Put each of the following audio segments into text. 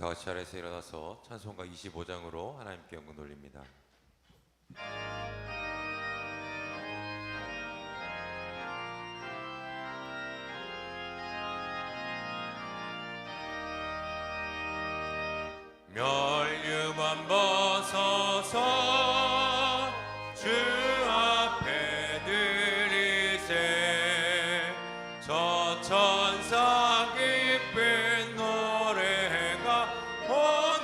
다 같이 자리에서 일어나서 찬송가 25장으로 하나님께 영광 돌립니다. 멸류관 벗어서 주 앞에 드리세. 저 천사 기쁜 노래가 온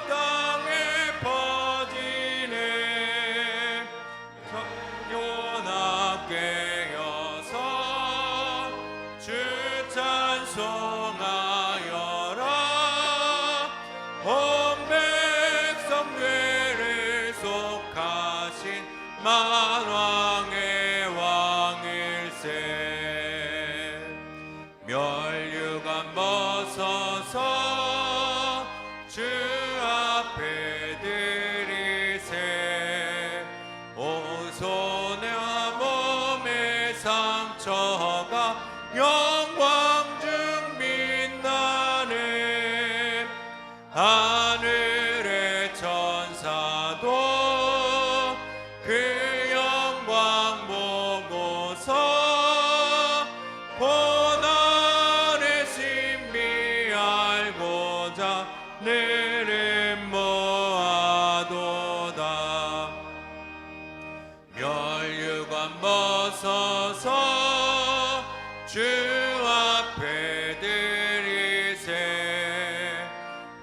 땅에 퍼지네. 성요나 깨어서 주 찬송하여라. 온 백성 뇌를 속하신 만왕의 왕일세. 멸류관 벗어서 주 앞에 드리세. 온 손과 몸의 상처가 영광 중 빛나네. 하늘의 천사도 그 영광 보고서 고난의 신비 알고자 늘 모아도다. 멸류관 벗어서 주 앞에 드리세.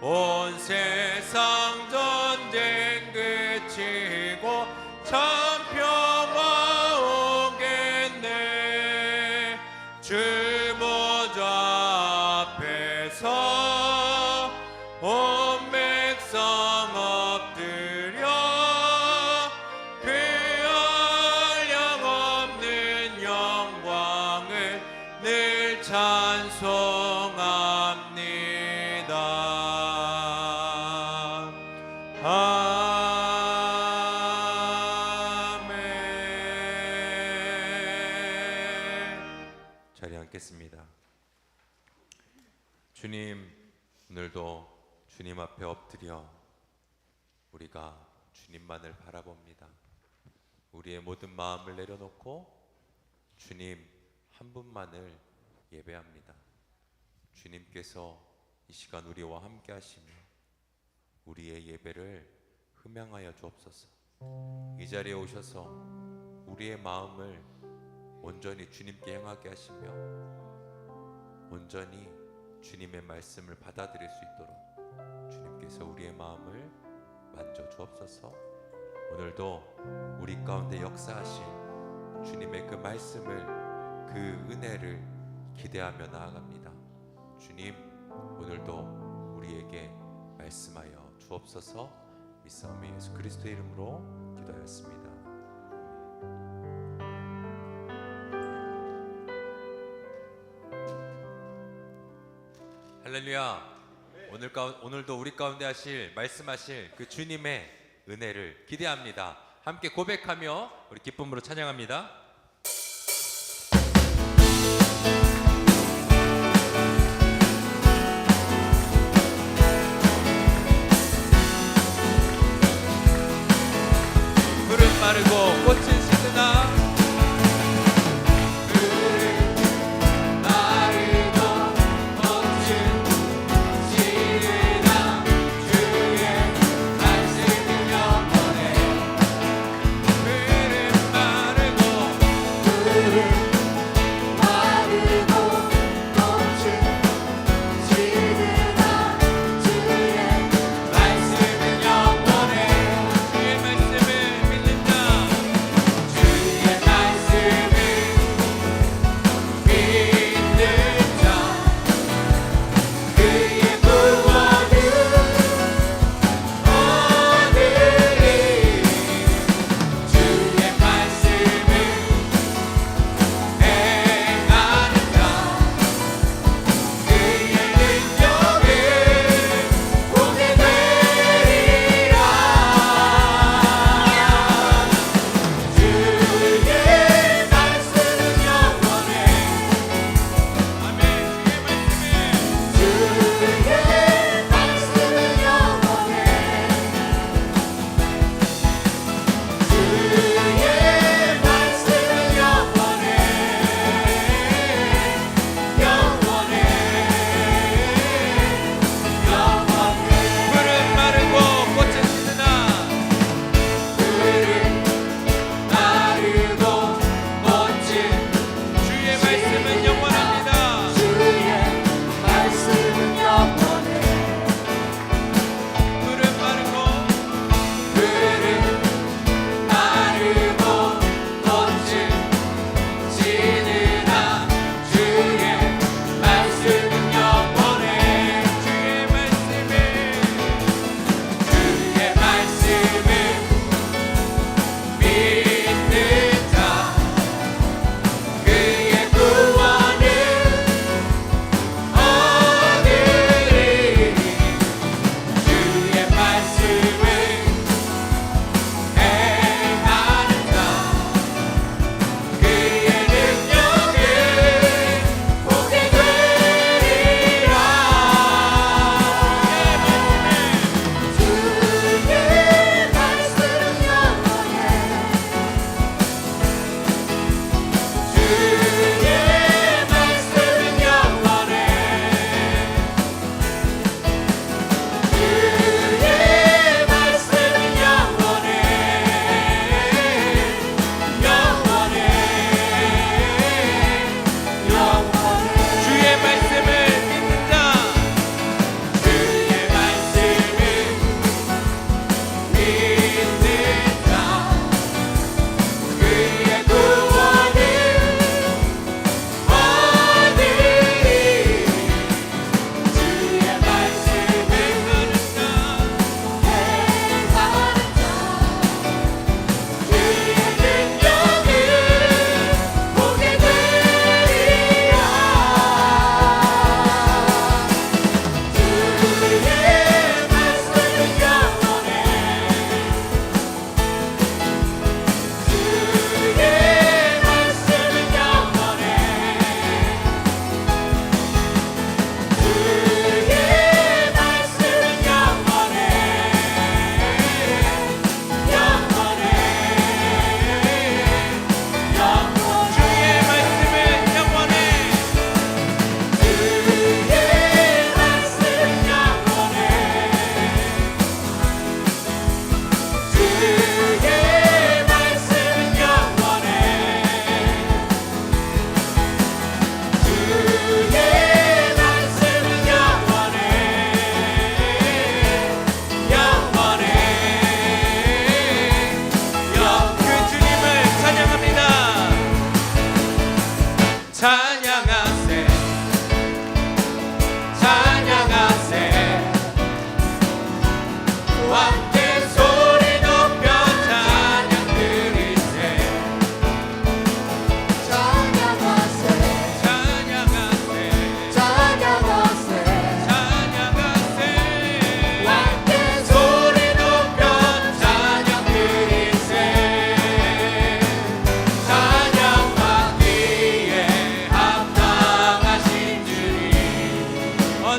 온 세상 전쟁 그치고 참 평화 오겠네. 주 보좌 앞에서 온 백성 엎드려 그 한량없는 영광을 늘 찬송합니다. 자리에 앉겠습니다. 주님, 오늘도 주님 앞에 엎드려 우리가 주님만을 바라봅니다. 우리의 모든 마음을 내려놓고 주님 한 분만을 예배합니다. 주님께서 이 시간 우리와 함께 하시며 우리의 예배를 흠양하여 주옵소서. 이 자리에 오셔서 우리의 마음을 온전히 주님께 향하게 하시며 온전히 주님의 말씀을 받아들일 수 있도록 주님께서 우리의 마음을 만져 주옵소서. 오늘도 우리 가운데 역사하실 주님의 그 말씀을, 그 은혜를 기대하며 나아갑니다. 주님, 오늘도 우리에게 말씀하여 주옵소서. 믿사오며 예수 그리스도의 이름으로 기도하였습니다. 할렐루야. 오늘도 우리 가운데 하실, 말씀하실 그 주님의 은혜를 기대합니다. 함께 고백하며 우리 기쁨으로 찬양합니다. 푸른 마르고 꽃은 시드나 푸른 마르고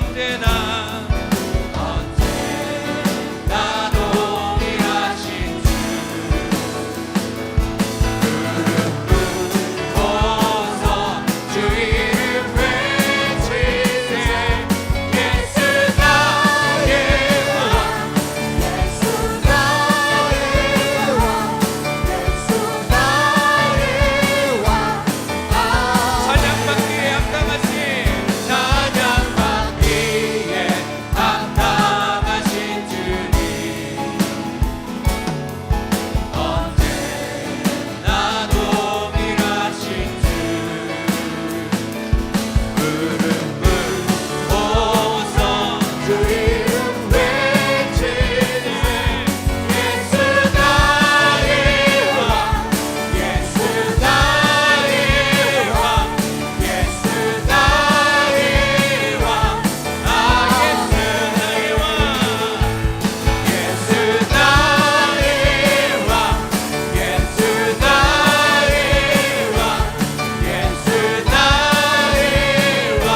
언제나 동일하신 주 부르짖어서 주 이름 외치세 예수 나의 왕 예수 나의 왕 예수 나의 왕 찬양받기에 합당하신 주님 언제나 동일하신 주 부르짖어서 주 이름 외치네 예수 나의 왕 예수 나의 왕 예수 나의 왕 아 예수 나의 왕 예수 나의 왕 예수 나의 왕 예수 나의 왕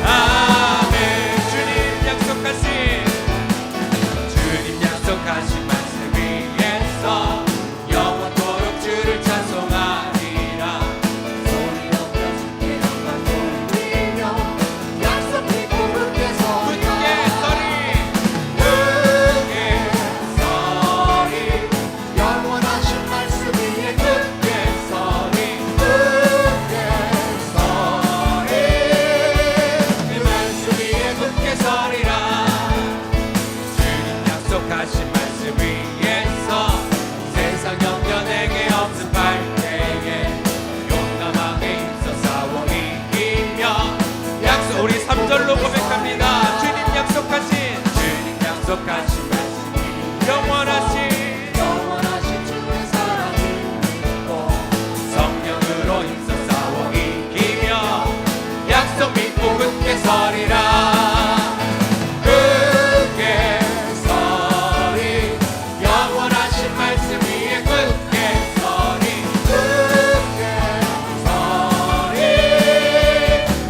아멘 주님 약속하신 말씀 위에서 영원토록 주를 찬송하리라 소리 높여 주께 영광 돌리며 약속 믿고 굳게 서리라 굳게 서리 서리 영원하신 말씀 위에 굳게 서리 그 말씀 위에 굳게 서리라 주님 약속하신 말씀 위에서 세상 영견에게 엄습할 때에 용감하게 힘써 싸워 이기며 약속 우리 3절로 고백합니다 주님 약속하신 말씀 영원하신 주의 사랑을 믿고 성령으로 힘써 싸워 이기며 약속 믿고 굳게 서리라 굳게 서리 영원하신 말씀 위에 굳게 서리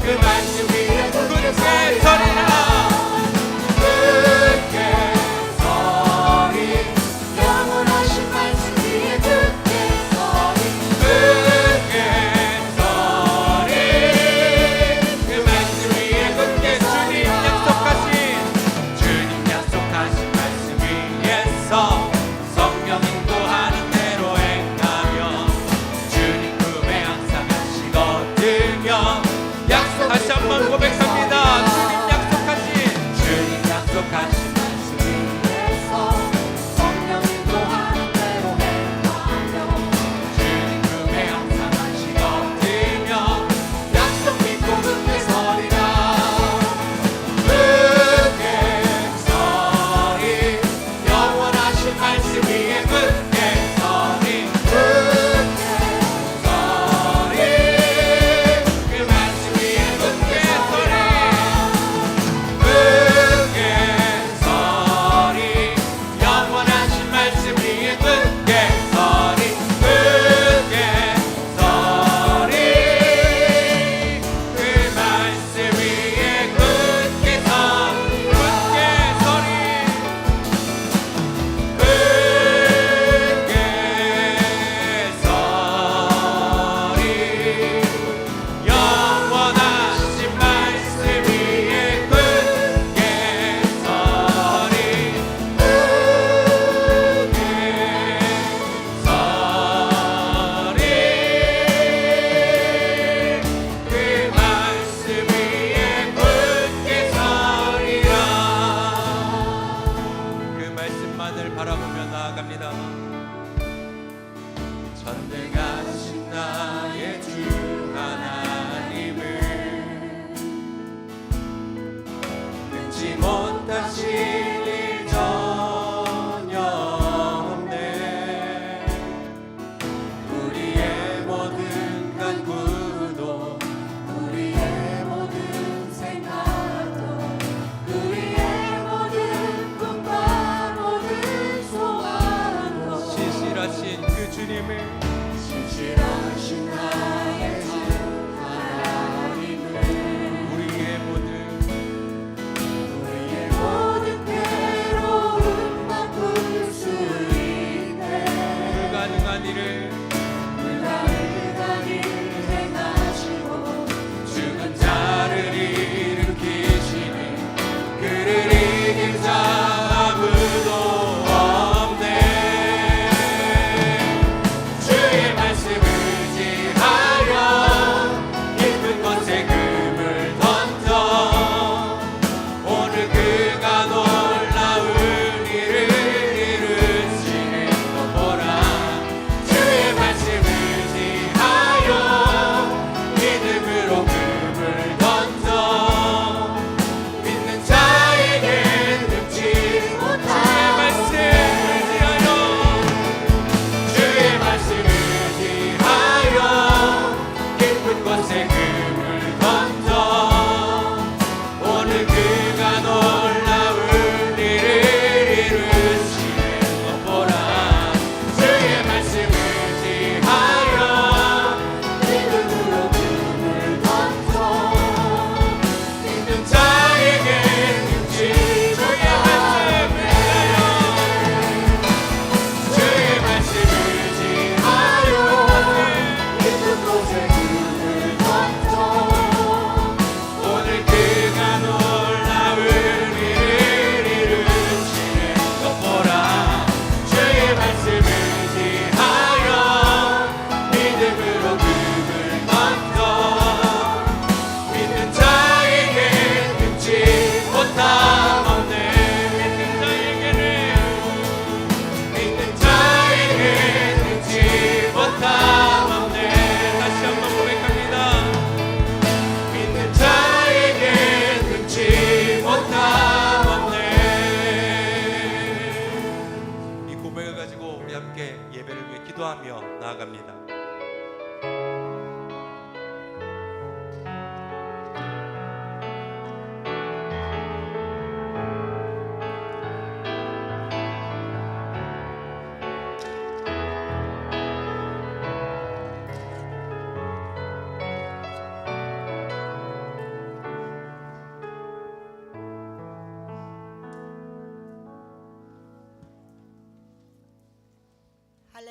그 말씀 위에 굳게 서리라 굳게 서리 영원하신 말씀 위에 굳게 서리 굳게 서리 그 말씀 위에 굳게 주님 약속하신 말씀 위에서 성령 인도하는 대로 행하며 주님 품에 항상 하시거든요 약속 다시 한번 고백합니다 주님 약속하신 말씀 위에서 성령 인도하는 대로 행하며 주님 품에 항상 하시거든요 약속 믿고 굳게 서리라 굳게 서리 영원하신 말씀 위에 굳게 서리 그 말씀 위에 굳게 서리 굳게 서리 영원하신 말씀 위에 굳게 서리 굳게 서리 그 말씀 위에 굳게 서리 굳게 서리 영원하신 말씀 위에 굳게 서리 그 말씀 위에 굳게 서리라 그 말씀만을 바라보며 나아갑니다 전능하신 나의 주 하나님을 끊지 못하실 일 전혀 없네 우리의 모든 간구도 우리의 모든 생각도 우리의 모든 꿈과 모든 소원도 신실하신 그 주님을 신실하신 나의 주 하나님을 우리의 모든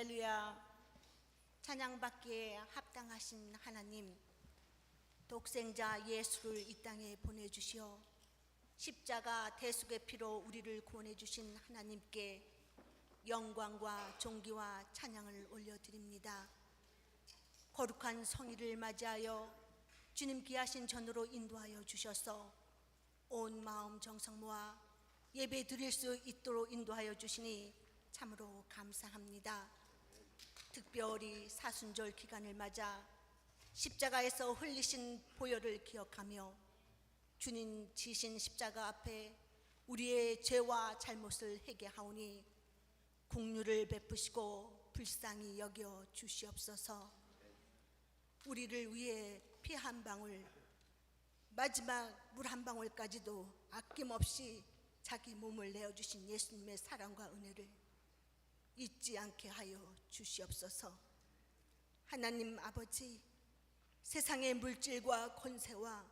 할렐루야. 찬양받기에 합당하신 하나님, 독생자 예수를 이 땅에 보내주시어 십자가 대속의 피로 우리를 구원해 주신 하나님께 영광과 존귀와 찬양을 올려드립니다. 거룩한 성일을 맞이하여 주님 귀하신 전으로 인도하여 주셔서 온 마음 정성 모아 예배 드릴 수 있도록 인도하여 주시니 참으로 감사합니다. 특별히 사순절 기간을 맞아 십자가에서 흘리신 보혈을 기억하며 주님 지신 십자가 앞에 우리의 죄와 잘못을 회개하오니 긍휼을 베푸시고 불쌍히 여겨 주시옵소서. 우리를 위해 피 한 방울, 마지막 물 한 방울까지도 아낌없이 자기 몸을 내어주신 예수님의 사랑과 은혜를 잊지 않게 하여 주시옵소서. 하나님 아버지, 세상의 물질과 권세와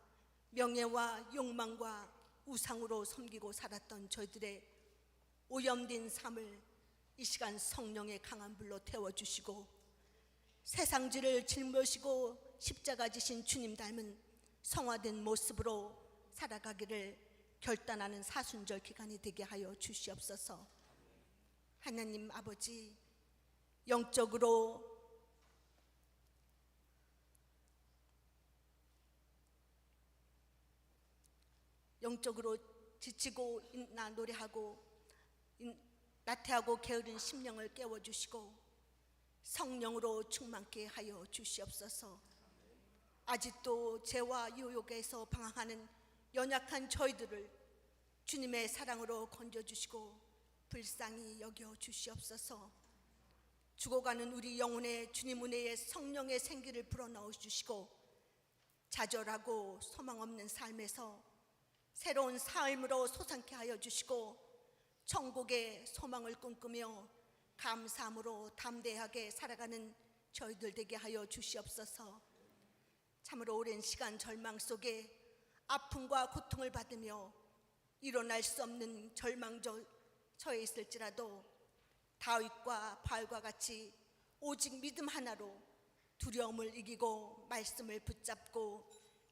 명예와 욕망과 우상으로 섬기고 살았던 저희들의 오염된 삶을 이 시간 성령의 강한 불로 태워주시고 세상지를 짊어지고 십자가 지신 주님 닮은 성화된 모습으로 살아가기를 결단하는 사순절 기간이 되게 하여 주시옵소서. 하나님 아버지, 영적으로 지치고 있나 노래하고 나태하고 게으른 심령을 깨워주시고 성령으로 충만케 하여 주시옵소서. 아직도 죄와 유혹에서 방황하는 연약한 저희들을 주님의 사랑으로 건져주시고 불쌍히 여겨 주시옵소서. 죽어가는 우리 영혼에 주님 은혜의 성령의 생기를 불어넣어 주시고 좌절하고 소망 없는 삶에서 새로운 삶으로 솟아나게 하여 주시고 천국의 소망을 꿈꾸며 감사함으로 담대하게 살아가는 저희들 되게 하여 주시옵소서. 참으로 오랜 시간 절망 속에 아픔과 고통을 받으며 일어날 수 없는 절망 처해 있을지라도 다윗과 바울과 같이 오직 믿음 하나로 두려움을 이기고 말씀을 붙잡고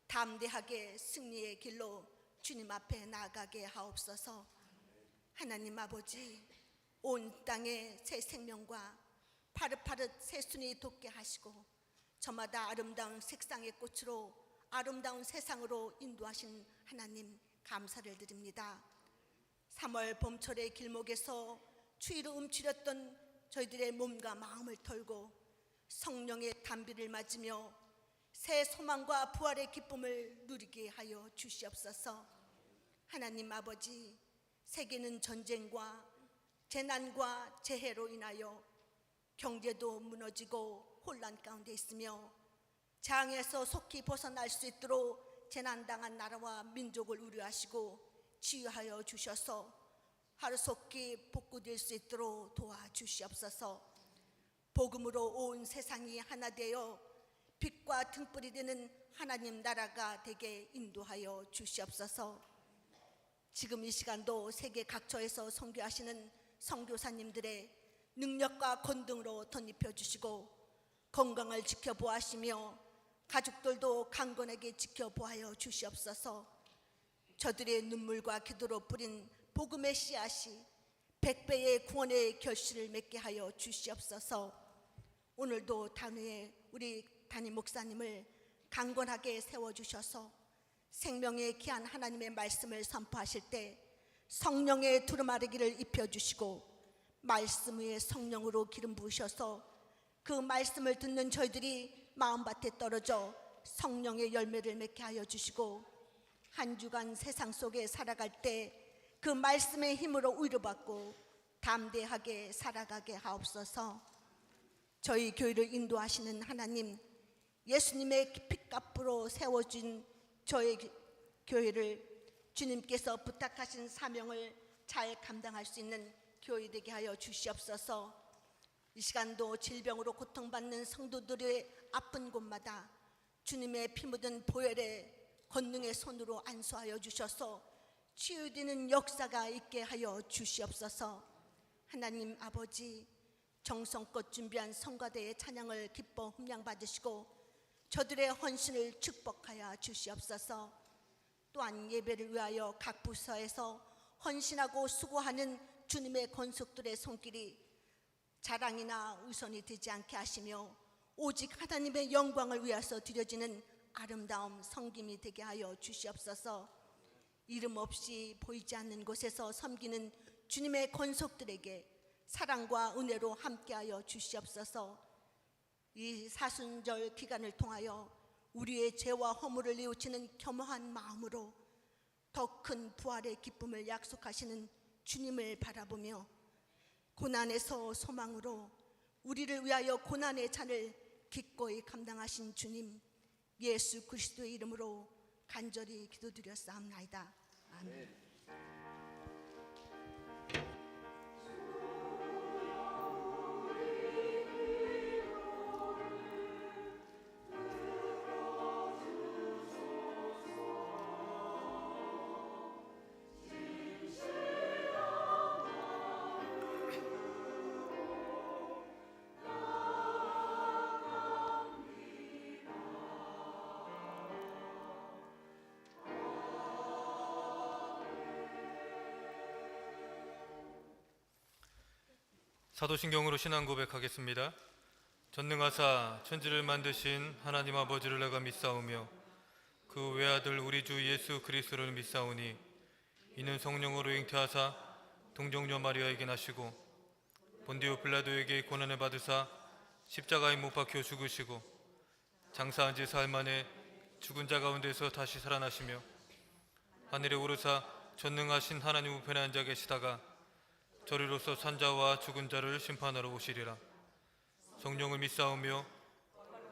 담대하게 승리의 길로 주님 앞에 나아가게 하옵소서. 하나님 아버지, 온 땅에 새 생명과 파릇파릇 새순이 돋게 하시고 저마다 아름다운 색상의 꽃으로 아름다운 세상으로 인도하신 하나님 감사를 드립니다. 3월 봄철의 길목에서 추위로 움츠렸던 저희들의 몸과 마음을 털고 성령의 단비를 맞으며 새 소망과 부활의 기쁨을 누리게 하여 주시옵소서. 하나님 아버지, 세계는 전쟁과 재난과 재해로 인하여 경제도 무너지고 혼란 가운데 있으며 장에서 속히 벗어날 수 있도록 재난당한 나라와 민족을 우려하시고 치유하여 주셔서 하루속히 복구될 수 있도록 도와주시옵소서. 복음으로 온 세상이 하나 되어 빛과 등불이 되는 하나님 나라가 되게 인도하여 주시옵소서. 지금 이 시간도 세계 각처에서 선교하시는 선교사님들의 능력과 권능으로 덧입혀 주시고 건강을 지켜보아시며 가족들도 강건하게 지켜보아여 주시옵소서. 저들의 눈물과 기도로 뿌린 복음의 씨앗이 100배의 구원의 결실을 맺게 하여 주시옵소서. 오늘도 단위에 우리 담임 목사님을 강건하게 세워주셔서 생명의 귀한 하나님의 말씀을 선포하실 때 성령의 두루마리기를 입혀주시고 말씀 위에 성령으로 기름 부으셔서 그 말씀을 듣는 저희들이 마음밭에 떨어져 성령의 열매를 맺게 하여 주시고 한 주간 세상 속에 살아갈 때 그 말씀의 힘으로 위로받고 담대하게 살아가게 하옵소서. 저희 교회를 인도하시는 하나님, 예수님의 피값으로 세워진 저희 교회를 주님께서 부탁하신 사명을 잘 감당할 수 있는 교회 되게 하여 주시옵소서. 이 시간도 질병으로 고통받는 성도들의 아픈 곳마다 주님의 피 묻은 보혈의 권능의 손으로 안수하여 주셔서 치유되는 역사가 있게 하여 주시옵소서. 하나님 아버지, 정성껏 준비한 성가대의 찬양을 기뻐 흠량 받으시고 저들의 헌신을 축복하여 주시옵소서. 또한 예배를 위하여 각 부서에서 헌신하고 수고하는 주님의 권속들의 손길이 자랑이나 우선이 되지 않게 하시며 오직 하나님의 영광을 위해서 드려지는 아름다움 섬김이 되게 하여 주시옵소서. 이름 없이 보이지 않는 곳에서 섬기는 주님의 권속들에게 사랑과 은혜로 함께하여 주시옵소서. 이 사순절 기간을 통하여 우리의 죄와 허물을 뉘우치는 겸허한 마음으로 더 큰 부활의 기쁨을 약속하시는 주님을 바라보며 고난에서 소망으로 우리를 위하여 고난의 잔을 기꺼이 감당하신 주님 예수 그리스도의 이름으로 간절히 기도드렸사옵나이다. 아멘. 사도신경으로 신앙 고백하겠습니다. 전능하사 천지를 만드신 하나님 아버지를 내가 믿사오며 그 외아들 우리 주 예수 그리스도를 믿사오니 이는 성령으로 잉태하사 동정녀 마리아에게 나시고 본디오 빌라도에게 고난을 받으사 십자가에 못 박혀 죽으시고 장사한 지 사흘 만에 죽은 자 가운데서 다시 살아나시며 하늘에 오르사 전능하신 하나님 우편에 앉아 계시다가 저리로서 산자와 죽은 자를 심판하러 오시리라. 성령을 믿사오며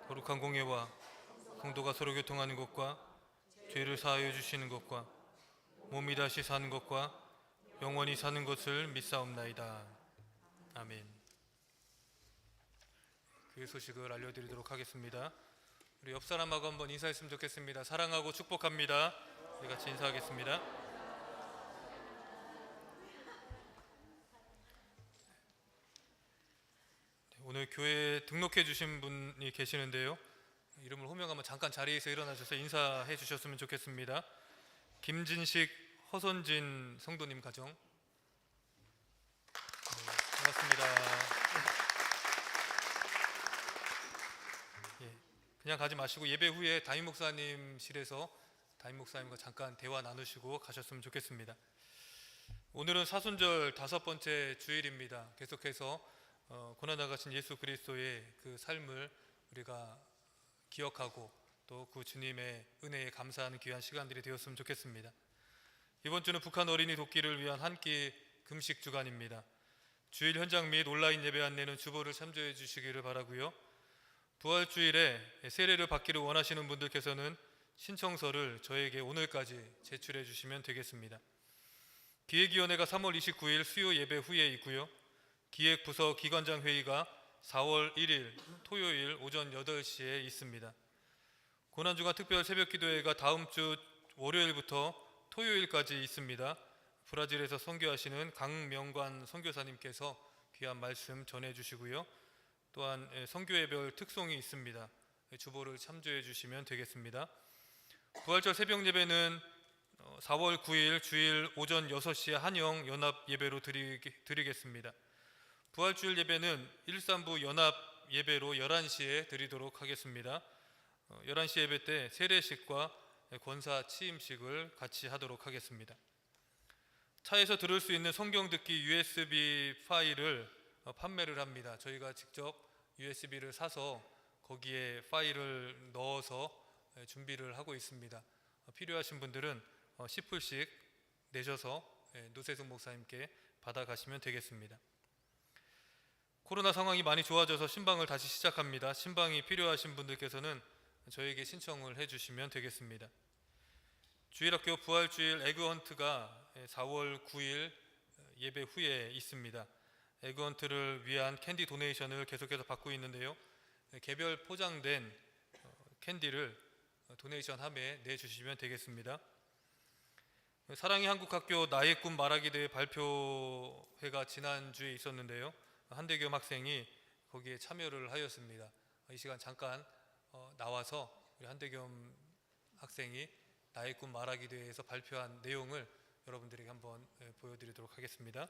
거룩한 공예와 성도가 서로 교통하는 것과 죄를 사하여 주시는 것과 몸이 다시 사는 것과 영원히 사는 것을 믿사옵나이다. 아멘. 그 소식을 알려드리도록 하겠습니다. 우리 옆 사람하고 한번 인사했으면 좋겠습니다. 사랑하고 축복합니다. 우리 같이 인사하겠습니다. 오늘 교회에 등록해 주신 분이 계시는데요. 이름을 호명하면 잠깐 자리에서 일어나셔서 인사해 주셨으면 좋겠습니다. 김진식, 허선진 성도님 가정. 반갑습니다. 예, 그냥 가지 마시고 예배 후에 담임 목사님실에서 담임 목사님과 잠깐 대화 나누시고 가셨으면 좋겠습니다. 오늘은 사순절 5번째 주일입니다. 계속해서 고난당하신 예수 그리스도의 그 삶을 우리가 기억하고 또 그 주님의 은혜에 감사하는 귀한 시간들이 되었으면 좋겠습니다. 이번 주는 북한 어린이 돕기를 위한 한 끼 금식 주간입니다. 주일 현장 및 온라인 예배 안내는 주보를 참조해 주시기를 바라고요. 부활주일에 세례를 받기를 원하시는 분들께서는 신청서를 저에게 오늘까지 제출해 주시면 되겠습니다. 기획위원회가 3월 29일 수요 예배 후에 있고요. 기획부서 기관장 회의가 4월 1일 토요일 오전 8시에 있습니다. 고난주간 특별 새벽기도회가 다음 주 월요일부터 토요일까지 있습니다. 브라질에서 선교하시는 강명관 선교사님께서 귀한 말씀 전해주시고요. 또한 선교회별 특송이 있습니다. 주보를 참조해 주시면 되겠습니다. 부활절 새벽 예배는 4월 9일 주일 오전 6시에 한영 연합 예배로 드리겠습니다. 부활주일 예배는 1~3부 연합 예배로 11시에 드리도록 하겠습니다. 11시 예배 때 세례식과 권사 취임식을 같이 하도록 하겠습니다. 차에서 들을 수 있는 성경 듣기 USB 파일을 판매를 합니다. 저희가 직접 USB를 사서 거기에 파일을 넣어서 준비를 하고 있습니다. 필요하신 분들은 10불씩 내셔서 노세승 목사님께 받아가시면 되겠습니다. 코로나 상황이 많이 좋아져서 신방을 다시 시작합니다. 신방이 필요하신 분들께서는 저에게 신청을 해주시면 되겠습니다. 주일학교 부활주일 에그헌트가 4월 9일 예배 후에 있습니다. 에그헌트를 위한 캔디 도네이션을 계속해서 받고 있는데요. 개별 포장된 캔디를 도네이션함에 내주시면 되겠습니다. 사랑의 한국학교 나의 꿈 말하기 대회 발표회가 지난주에 있었는데요. 한대겸 학생이 거기에 참여를 하였습니다. 이 시간 잠깐 나와서 우리 한대겸 학생이 나의 꿈 말하기 대회에서 발표한 내용을 여러분들에게 한번 보여드리도록 하겠습니다.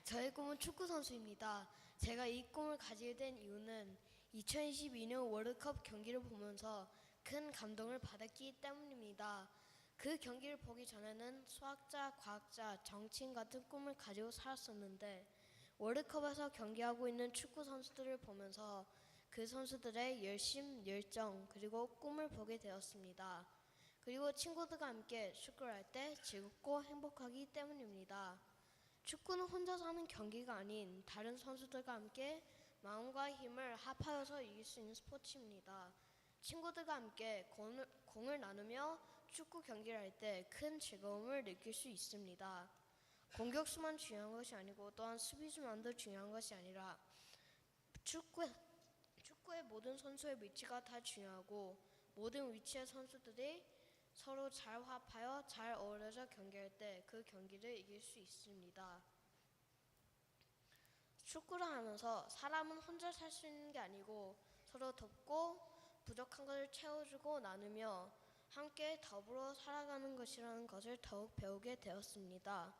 저의 꿈은 축구 선수입니다. 제가 이 꿈을 가지게 된 이유는 2022년 월드컵 경기를 보면서 큰 감동을 받았기 때문입니다. 그 경기를 보기 전에는 수학자, 과학자, 정치인 같은 꿈을 가지고 살았었는데 월드컵에서 경기하고 있는 축구 선수들을 보면서 그 선수들의 열심, 열정, 그리고 꿈을 보게 되었습니다. 그리고 친구들과 함께 축구를 할 때 즐겁고 행복하기 때문입니다. 축구는 혼자서 하는 경기가 아닌 다른 선수들과 함께 마음과 힘을 합하여서 이길 수 있는 스포츠입니다. 친구들과 함께 공을 나누며 축구 경기를 할 때 큰 즐거움을 느낄 수 있습니다. 공격수만 중요한 것이 아니고 또한 수비수만도 중요한 것이 아니라 축구의 모든 선수의 위치가 다 중요하고 모든 위치의 선수들이 서로 잘 화합하여 잘 어우러져 경기할 때 그 경기를 이길 수 있습니다. 축구를 하면서 사람은 혼자 살 수 있는 게 아니고 서로 돕고 부족한 것을 채워주고 나누며 함께 더불어 살아가는 것이라는 것을 더욱 배우게 되었습니다.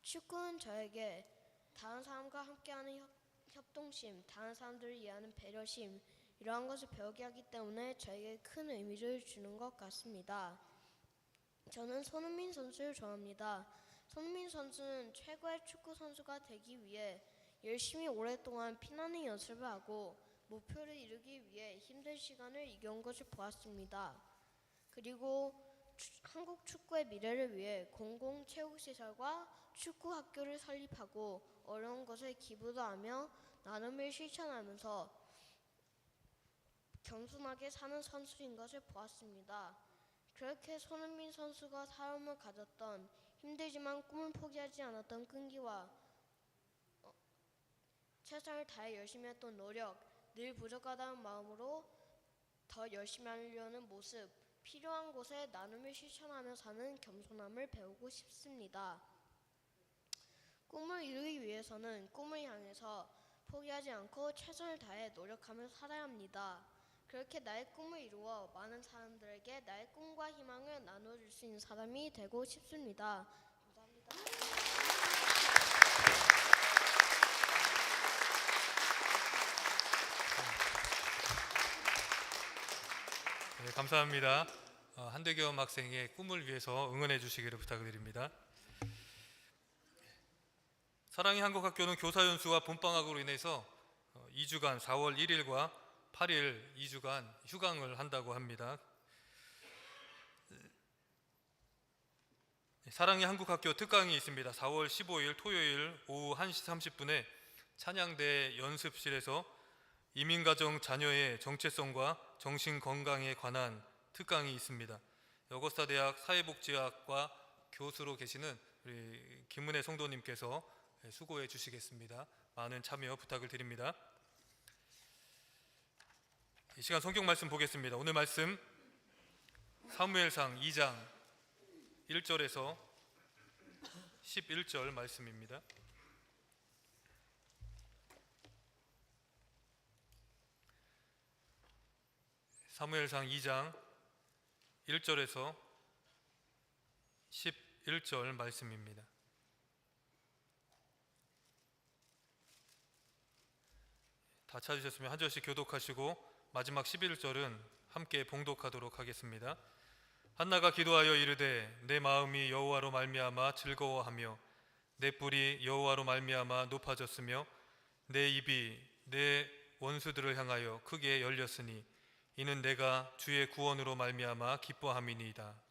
축구는 저에게 다른 사람과 함께하는 협동심, 다른 사람들을 이해하는 배려심 이러한 것을 배우게 하기 때문에 저에게 큰 의미를 주는 것 같습니다. 저는 손흥민 선수를 좋아합니다. 손흥민 선수는 최고의 축구 선수가 되기 위해 열심히 오랫동안 피나는 연습을 하고 목표를 이루기 위해 힘든 시간을 이겨온 것을 보았습니다. 그리고 한국 축구의 미래를 위해 공공체육시설과 축구학교를 설립하고 어려운 것에 기부도 하며 나눔을 실천하면서 겸손하게 사는 선수인 것을 보았습니다. 그렇게 손흥민 선수가 삶을 가졌던 힘들지만 꿈을 포기하지 않았던 끈기와 최선을 다해 열심히 했던 노력, 늘 부족하다는 마음으로 더 열심히 하려는 모습, 필요한 곳에 나눔을 실천하며 사는 겸손함을 배우고 싶습니다. 꿈을 이루기 위해서는 꿈을 향해서 포기하지 않고 최선을 다해 노력하며 살아야 합니다. 그렇게 나의 꿈을 이루어 많은 사람들에게 나의 꿈과 희망을 나눠줄 수 있는 사람이 되고 싶습니다. 감사합니다. 네, 감사합니다. 한대겸 학생의 꿈을 위해서 응원해 주시기를 부탁드립니다. 사랑의 한국학교는 교사연수와 봄방학으로 인해서 2주간 4월 1일과 8일 2주간 휴강을 한다고 합니다. 사랑의 한국학교 특강이 있습니다. 4월 15일 토요일 오후 1시 30분에 찬양대 연습실에서 이민가정 자녀의 정체성과 정신건강에 관한 특강이 있습니다. 여고스타대학 사회복지학과 교수로 계시는 우리 김은혜 성도님께서 수고해 주시겠습니다. 많은 참여 부탁을 드립니다. 이 시간 성경 말씀 보겠습니다. 오늘 말씀 사무엘상 2장 1절에서 11절 말씀입니다. 사무엘상 2장 1절에서 11절 말씀입니다. 다 찾으셨으면 한 절씩 교독하시고 마지막 11절은 함께 봉독하도록 하겠습니다. 한나가 기도하여 이르되 내 마음이 여호와로 말미암아 즐거워하며 내 뿔이 여호와로 말미암아 높아졌으며 내 입이 내 원수들을 향하여 크게 열렸으니 이는 내가 주의 구원으로 말미암아 기뻐함이니이다.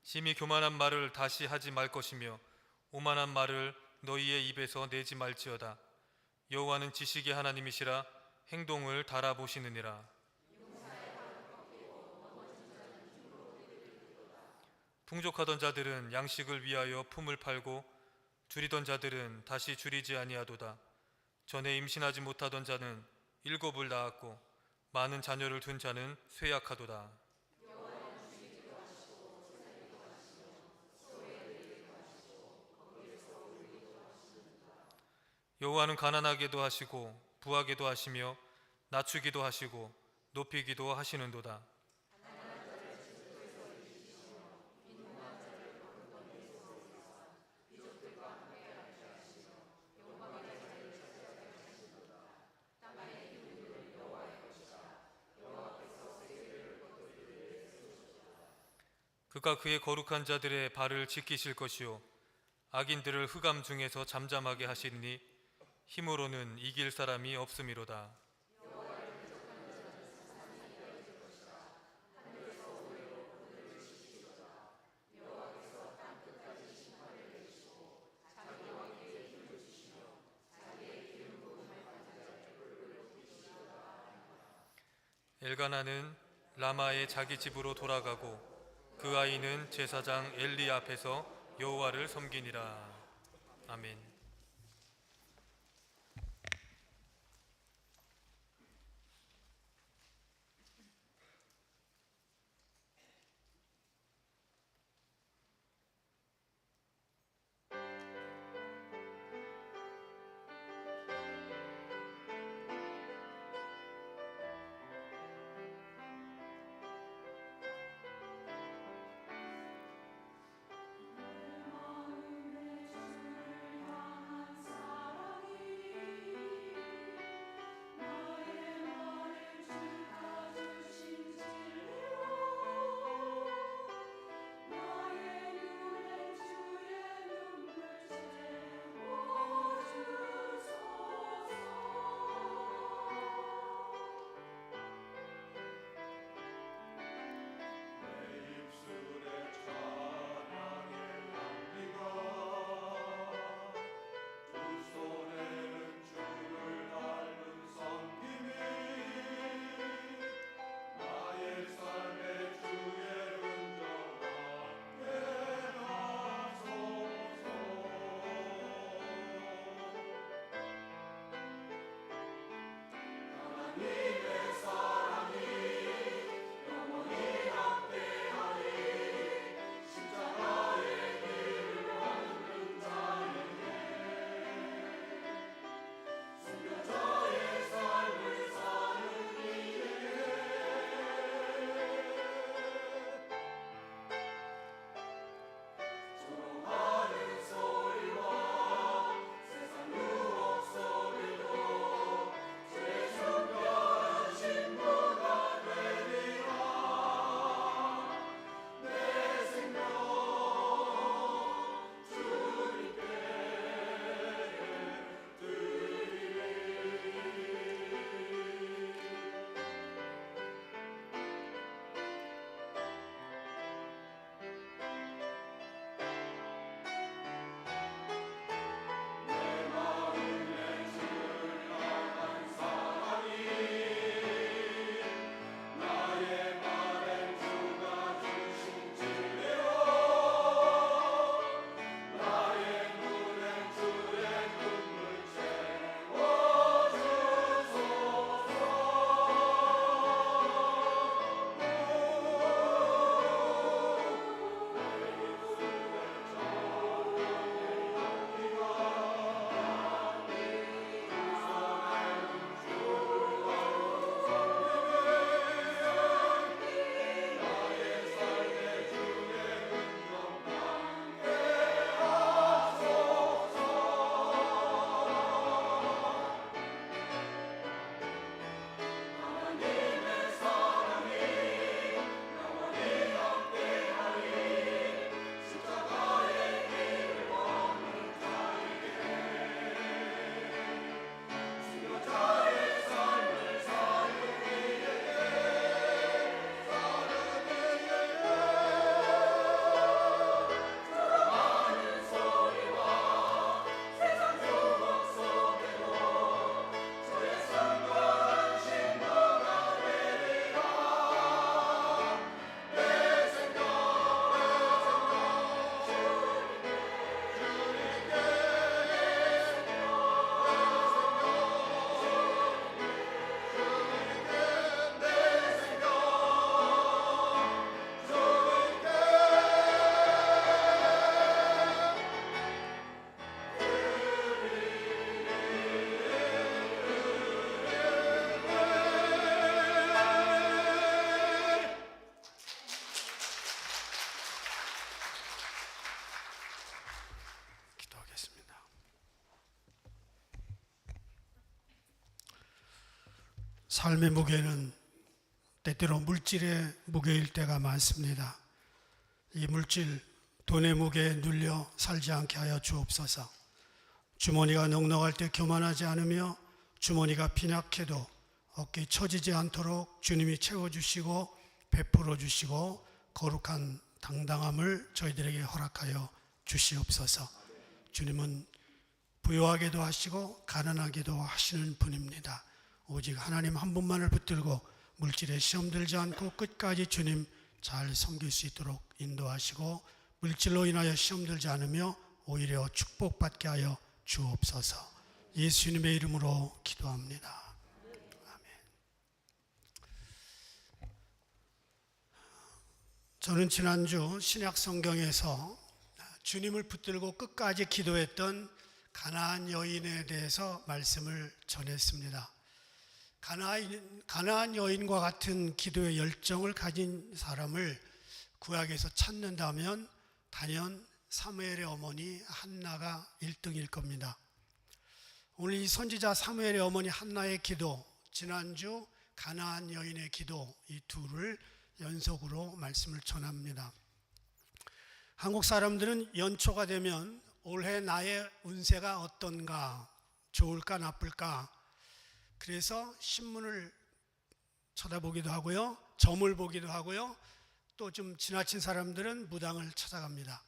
심히 교만한 말을 다시 하지 말 것이며 오만한 말을 너희의 입에서 내지 말지어다. 여호와는 지식의 하나님이시라 행동을 달아보시느니라. 풍족하던 자들은 양식을 위하여 품을 팔고 줄이던 자들은 다시 줄이지 아니하도다. 전에 임신하지 못하던 자는 7을 낳았고 많은 자녀를 둔 자는 쇠약하도다. 여호와는 가난하게도 하시고 부하게도 하시며 낮추기도 하시고 높이기도 하시는도다. 그가 그의 거룩한 자들의 발을 지키실 것이요 악인들을 흑암 중에서 잠잠하게 하시리니 힘으로는 이길 사람이 없음이로다. 엘가나는 라마의 자기 집으로 돌아가고 그 아이는 제사장 엘리 앞에서 여호와를 섬기니라. 아멘. 마음에 주를 향하여 삶의 무게는 때때로 물질의 무게일 때가 많습니다. 이 물질, 돈의 무게에 눌려 살지 않게 하여 주옵소서. 주머니가 넉넉할 때 교만하지 않으며 주머니가 빈약해도 어깨에 처지지 않도록 주님이 채워주시고 베풀어 주시고 거룩한 당당함을 저희들에게 허락하여 주시옵소서. 주님은 부유하게도 하시고 가난하게도 하시는 분입니다. 오직 하나님 한 분만을 붙들고 물질에 시험 들지 않고 끝까지 주님 잘 섬길 수 있도록 인도하시고 물질로 인하여 시험 들지 않으며 오히려 축복받게 하여 주옵소서. 예수님의 이름으로 기도합니다. 저는 지난주 신약 성경에서 주님을 붙들고 끝까지 기도했던 가나안 여인에 대해서 말씀을 전했습니다. 가나안 여인과 같은 기도의 열정을 가진 사람을 구약에서 찾는다면 단연 사무엘의 어머니 한나가 1등일 겁니다. 오늘 이 선지자 사무엘의 어머니 한나의 기도, 지난주 가나안 여인의 기도, 이 둘을 연속으로 말씀을 전합니다. 한국 사람들은 연초가 되면 올해 나의 운세가 어떤가, 좋을까 나쁠까, 그래서 신문을 쳐다보기도 하고요, 점을 보기도 하고요, 또 좀 지나친 사람들은 무당을 찾아갑니다.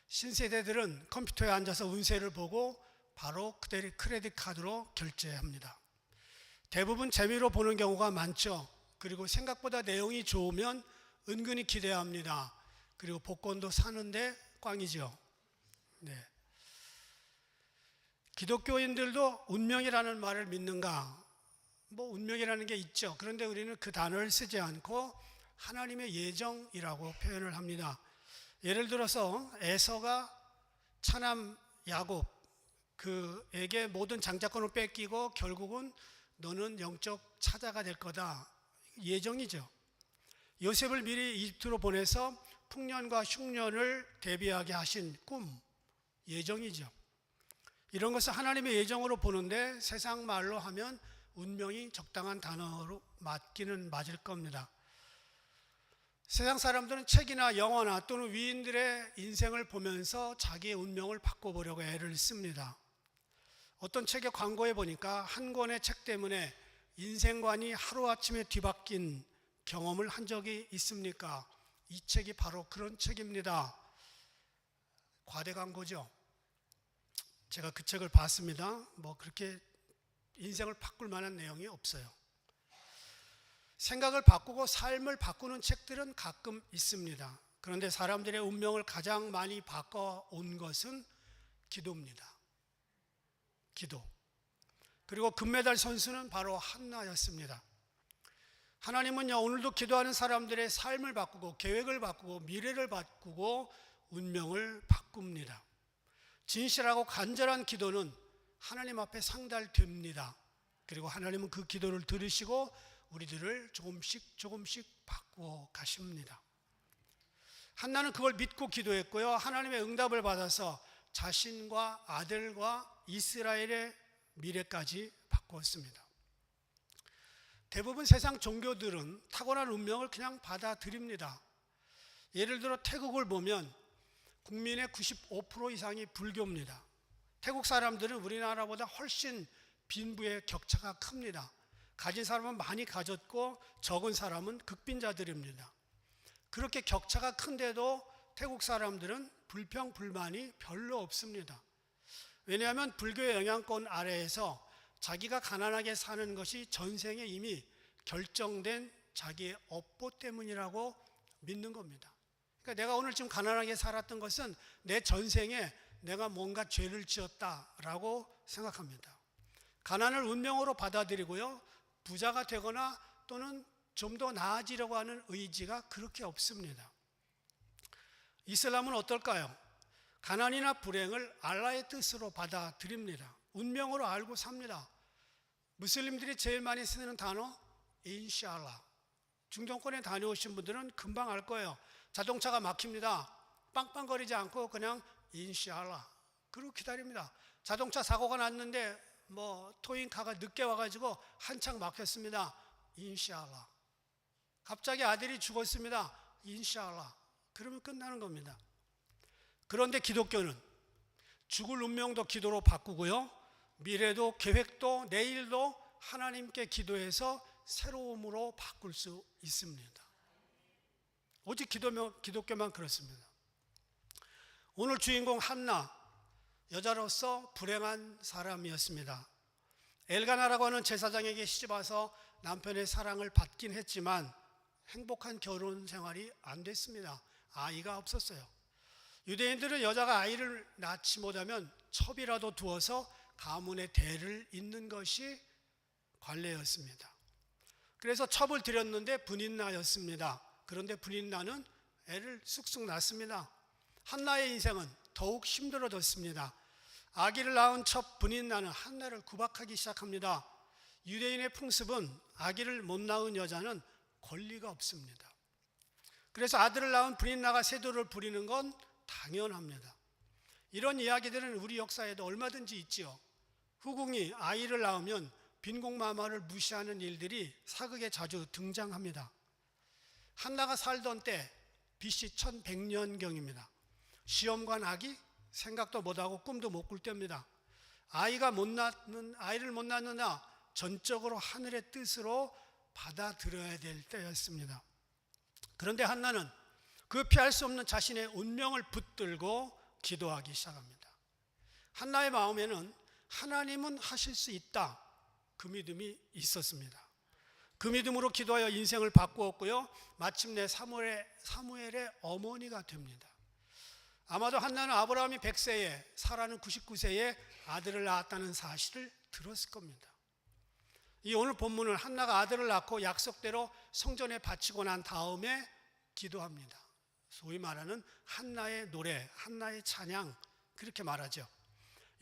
신세대들은 컴퓨터에 앉아서 운세를 보고 바로 크레딧 카드로 결제합니다. 대부분 재미로 보는 경우가 많죠. 그리고 생각보다 내용이 좋으면 은근히 기대합니다. 그리고 복권도 사는데 꽝이죠. 네. 기독교인들도 운명이라는 말을 믿는가? 뭐 운명이라는 게 있죠. 그런데 우리는 그 단어를 쓰지 않고 하나님의 예정이라고 표현을 합니다. 예를 들어서 에서가 차남 야곱 그에게 모든 장자권을 뺏기고 결국은 너는 영적 차자가 될 거다. 예정이죠. 요셉을 미리 이집트로 보내서 풍년과 흉년을 대비하게 하신 꿈, 예정이죠. 이런 것을 하나님의 예정으로 보는데 세상 말로 하면 운명이 적당한 단어로 맞기는 맞을 겁니다. 세상 사람들은 책이나 영화나 또는 위인들의 인생을 보면서 자기의 운명을 바꿔보려고 애를 씁니다. 어떤 책의 광고에 보니까 한 권의 책 때문에 인생관이 하루아침에 뒤바뀐 경험을 한 적이 있습니까? 이 책이 바로 그런 책입니다. 과대 광고죠. 제가 그 책을 봤습니다. 뭐 그렇게 인생을 바꿀 만한 내용이 없어요. 생각을 바꾸고 삶을 바꾸는 책들은 가끔 있습니다. 그런데 사람들의 운명을 가장 많이 바꿔온 것은 기도입니다. 기도. 그리고 금메달 선수는 바로 한나였습니다. 하나님은요, 오늘도 기도하는 사람들의 삶을 바꾸고 계획을 바꾸고 미래를 바꾸고 운명을 바꿉니다. 진실하고 간절한 기도는 하나님 앞에 상달됩니다. 그리고 하나님은 그 기도를 들으시고 우리들을 조금씩 바꾸어 가십니다. 한나는 그걸 믿고 기도했고요, 하나님의 응답을 받아서 자신과 아들과 이스라엘의 미래까지 바꾸었습니다. 대부분 세상 종교들은 타고난 운명을 그냥 받아들입니다. 예를 들어 태국을 보면 국민의 95% 이상이 불교입니다. 태국 사람들은 우리나라보다 훨씬 빈부의 격차가 큽니다. 가진 사람은 많이 가졌고 적은 사람은 극빈자들입니다. 그렇게 격차가 큰데도 태국 사람들은 불평, 불만이 별로 없습니다. 왜냐하면 불교의 영향권 아래에서 자기가 가난하게 사는 것이 전생에 이미 결정된 자기의 업보 때문이라고 믿는 겁니다. 그러니까 내가 오늘 지금 가난하게 살았던 것은 내 전생에 내가 뭔가 죄를 지었다라고 생각합니다. 가난을 운명으로 받아들이고요, 부자가 되거나 또는 좀 더 나아지려고 하는 의지가 그렇게 없습니다. 이슬람은 어떨까요? 가난이나 불행을 알라의 뜻으로 받아들입니다. 운명으로 알고 삽니다. 무슬림들이 제일 많이 쓰는 단어 인샬라. 중동권에 다녀오신 분들은 금방 알 거예요. 자동차가 막힙니다. 빵빵거리지 않고 그냥 인샬라 그러고 기다립니다. 자동차 사고가 났는데 토잉카가 늦게 와가지고 한창 막혔습니다. 인샬라. 갑자기 아들이 죽었습니다. 인샬라. 그러면 끝나는 겁니다. 그런데 기독교는 죽을 운명도 기도로 바꾸고요, 미래도 계획도 내일도 하나님께 기도해서 새로움으로 바꿀 수 있습니다. 오직 기독교만 그렇습니다. 오늘 주인공 한나, 여자로서 불행한 사람이었습니다. 엘가나라고 하는 제사장에게 시집와서 남편의 사랑을 받긴 했지만 행복한 결혼 생활이 안 됐습니다. 아이가 없었어요. 유대인들은 여자가 아이를 낳지 못하면 첩이라도 두어서 가문의 대를 잇는 것이 관례였습니다. 그래서 첩을 들였는데 분인나였습니다. 그런데 분인나는 애를 쑥쑥 낳습니다. 한나의 인생은 더욱 힘들어졌습니다. 아기를 낳은 첩 분인나는 한나를 구박하기 시작합니다. 유대인의 풍습은 아기를 못 낳은 여자는 권리가 없습니다. 그래서 아들을 낳은 분인나가 세도를 부리는 건 당연합니다. 이런 이야기들은 우리 역사에도 얼마든지 있지요. 후궁이 아이를 낳으면 빈공마마를 무시하는 일들이 사극에 자주 등장합니다. 한나가 살던 때 BC 1100년경입니다. 시험관 아기 생각도 못하고 꿈도 못 꿀 때입니다. 아이를 못 낳느냐 전적으로 하늘의 뜻으로 받아들여야 될 때였습니다. 그런데 한나는 그 피할 수 없는 자신의 운명을 붙들고 기도하기 시작합니다. 한나의 마음에는 하나님은 하실 수 있다, 그 믿음이 있었습니다. 그 믿음으로 기도하여 인생을 바꾸었고요, 마침내 사무엘의 어머니가 됩니다. 아마도 한나는 아브라함이 100세에 사라는 99세에 아들을 낳았다는 사실을 들었을 겁니다. 이 오늘 본문은 한나가 아들을 낳고 약속대로 성전에 바치고 난 다음에 기도합니다. 소위 말하는 한나의 노래, 한나의 찬양, 그렇게 말하죠.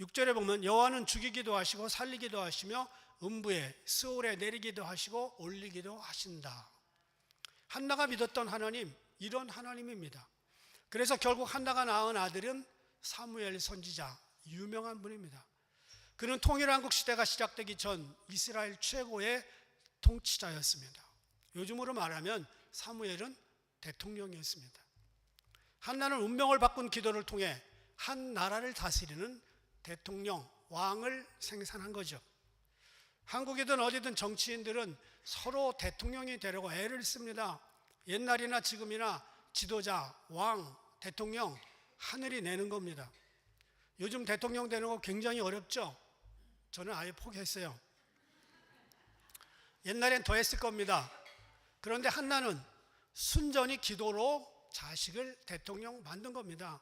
6절에 보면 여호와는 죽이기도 하시고 살리기도 하시며 음부에 스올에 내리기도 하시고 올리기도 하신다. 한나가 믿었던 하나님, 이런 하나님입니다. 그래서 결국 한나가 낳은 아들은 사무엘 선지자, 유명한 분입니다. 그는 통일한국 시대가 시작되기 전 이스라엘 최고의 통치자였습니다. 요즘으로 말하면 사무엘은 대통령이었습니다. 한나는 운명을 바꾼 기도를 통해 한 나라를 다스리는 대통령, 왕을 생산한 거죠. 한국이든 어디든 정치인들은 서로 대통령이 되려고 애를 씁니다. 옛날이나 지금이나 지도자, 왕, 대통령, 하늘이 내는 겁니다. 요즘 대통령 되는 거 굉장히 어렵죠? 저는 아예 포기했어요. 옛날엔 더 했을 겁니다. 그런데 한나는 순전히 기도로 자식을 대통령 만든 겁니다.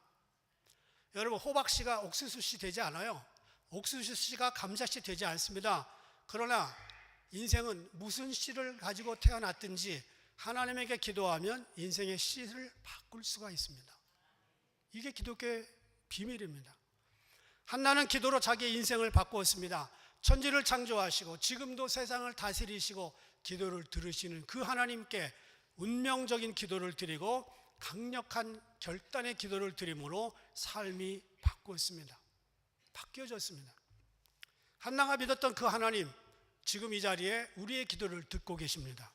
여러분, 호박씨가 옥수수씨 되지 않아요. 옥수수씨가 감자씨 되지 않습니다. 그러나 인생은 무슨 씨를 가지고 태어났든지 하나님에게 기도하면 인생의 씨를 바꿀 수가 있습니다. 이게 기독교의 비밀입니다. 한나는 기도로 자기의 인생을 바꾸었습니다. 천지를 창조하시고 지금도 세상을 다스리시고 기도를 들으시는 그 하나님께 운명적인 기도를 드리고 강력한 결단의 기도를 드림으로 삶이 바꾸었습니다. 바뀌어졌습니다. 한나가 믿었던 그 하나님, 지금 이 자리에 우리의 기도를 듣고 계십니다.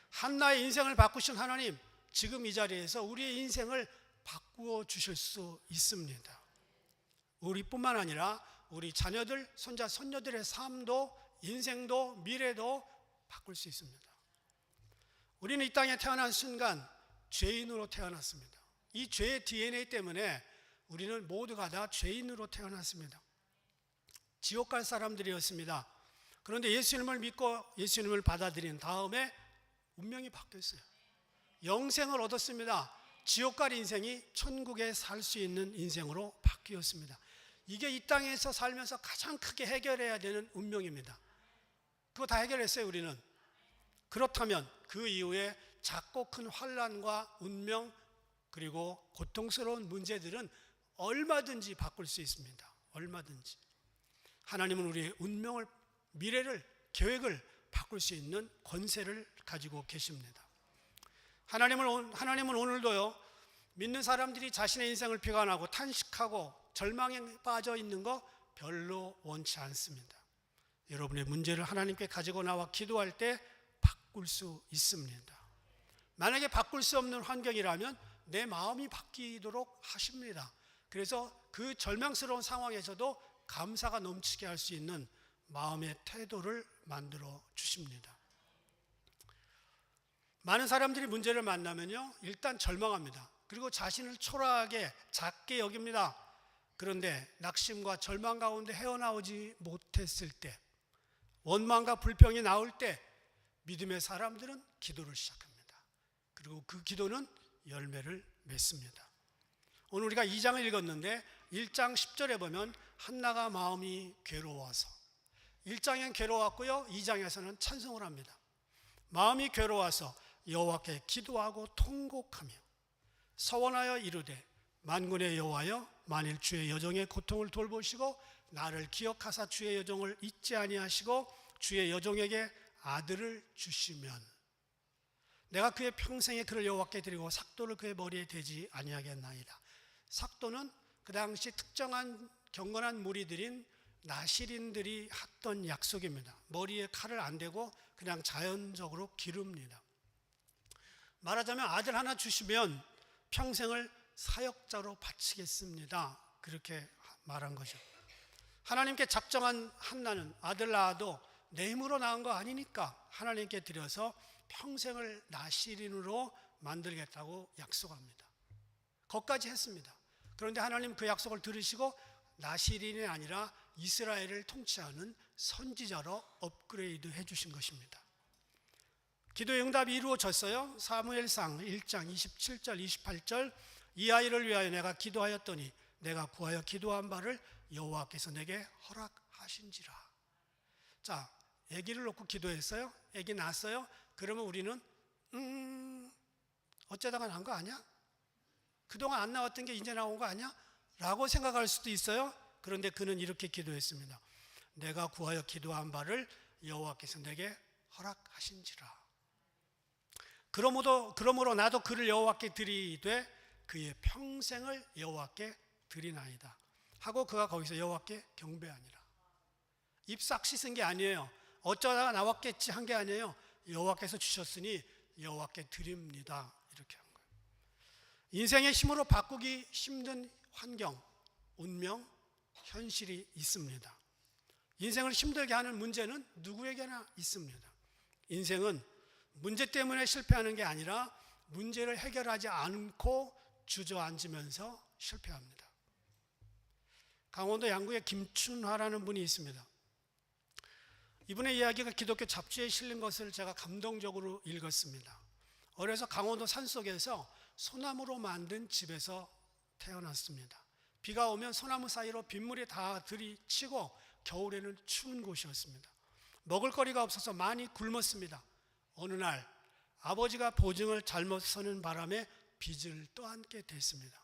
한나의 인생을 바꾸신 하나님, 지금 이 자리에서 우리의 인생을 바꾸어 주실 수 있습니다. 우리뿐만 아니라 우리 자녀들, 손자, 손녀들의 삶도 인생도 미래도 바꿀 수 있습니다. 우리는 이 땅에 태어난 순간 죄인으로 태어났습니다. 이 죄의 DNA 때문에 우리는 모두가 다 죄인으로 태어났습니다. 지옥 갈 사람들이었습니다. 그런데 예수님을 믿고 예수님을 받아들인 다음에 운명이 바뀌었어요. 영생을 얻었습니다. 지옥 갈 인생이 천국에 살 수 있는 인생으로 바뀌었습니다. 이게 이 땅에서 살면서 가장 크게 해결해야 되는 운명입니다. 그거 다 해결했어요, 우리는. 그렇다면 그 이후에 작고 큰 환난과 운명 그리고 고통스러운 문제들은 얼마든지 바꿀 수 있습니다. 얼마든지. 하나님은 우리의 운명을, 미래를, 계획을 바꿀 수 있는 권세를 가지고 계십니다. 하나님은 오늘도요, 믿는 사람들이 자신의 인생을 비관하고 탄식하고 절망에 빠져 있는 거 별로 원치 않습니다. 여러분의 문제를 하나님께 가지고 나와 기도할 때 바꿀 수 있습니다. 만약에 바꿀 수 없는 환경이라면 내 마음이 바뀌도록 하십니다. 그래서 그 절망스러운 상황에서도 감사가 넘치게 할 수 있는 마음의 태도를 만들어 주십니다. 많은 사람들이 문제를 만나면요, 일단 절망합니다. 그리고 자신을 초라하게 작게 여깁니다. 그런데 낙심과 절망 가운데 헤어나오지 못했을 때, 원망과 불평이 나올 때 믿음의 사람들은 기도를 시작합니다. 그리고 그 기도는 열매를 맺습니다. 오늘 우리가 2장을 읽었는데 1장 10절에 보면 한나가 마음이 괴로워서, 1장엔 괴로웠고요, 2장에서는 찬송을 합니다. 마음이 괴로워서 여호와께 기도하고 통곡하며 서원하여 이르되 만군의 여호와여, 만일 주의 여종의 고통을 돌보시고 나를 기억하사 주의 여종을 잊지 아니하시고 주의 여종에게 아들을 주시면 내가 그의 평생에 그를 여호와께 드리고 삭도를 그의 머리에 대지 아니하겠나이다. 삭도는 그 당시 특정한 경건한 무리들인 나시린들이 했던 약속입니다. 머리에 칼을 안 대고 그냥 자연적으로 기릅니다. 말하자면 아들 하나 주시면 평생을 사역자로 바치겠습니다. 그렇게 말한 거죠. 하나님께 작정한 한나는 아들 낳아도 내 힘으로 낳은 거 아니니까 하나님께 드려서 평생을 나시린으로 만들겠다고 약속합니다. 거기까지 했습니다. 그런데 하나님 그 약속을 들으시고 나시린이 아니라 이스라엘을 통치하는 선지자로 업그레이드 해주신 것입니다. 기도의 응답이 이루어졌어요. 사무엘상 1장 27절 28절 이 아이를 위하여 내가 기도하였더니 내가 구하여 기도한 바를 여호와께서 내게 허락하신지라. 자, 아기를 놓고 기도했어요. 아기 낳았어요. 그러면 우리는 어쩌다가 난 거 아니야? 그동안 안 나왔던 게 이제 나온 거 아니야? 라고 생각할 수도 있어요. 그런데 그는 이렇게 기도했습니다. 내가 구하여 기도한 바를 여호와께서 내게 허락하신지라. 그러므로 나도 그를 여호와께 드리되 그의 평생을 여호와께 드리나이다 하고 그가 거기서 여호와께 경배하니라. 입 싹 씻은 게 아니에요. 어쩌다가 나왔겠지 한 게 아니에요. 여호와께서 주셨으니 여호와께 드립니다. 이렇게 한 거예요. 인생의 힘으로 바꾸기 힘든 환경, 운명, 현실이 있습니다. 인생을 힘들게 하는 문제는 누구에게나 있습니다. 인생은 문제 때문에 실패하는 게 아니라 문제를 해결하지 않고 주저앉으면서 실패합니다. 강원도 양구에 김춘화라는 분이 있습니다. 이분의 이야기가 기독교 잡지에 실린 것을 제가 감동적으로 읽었습니다. 어려서 강원도 산속에서 소나무로 만든 집에서 태어났습니다. 비가 오면 소나무 사이로 빗물이 다 들이치고 겨울에는 추운 곳이었습니다. 먹을거리가 없어서 많이 굶었습니다. 어느 날 아버지가 보증을 잘못 서는 바람에 빚을 떠안게 됐습니다.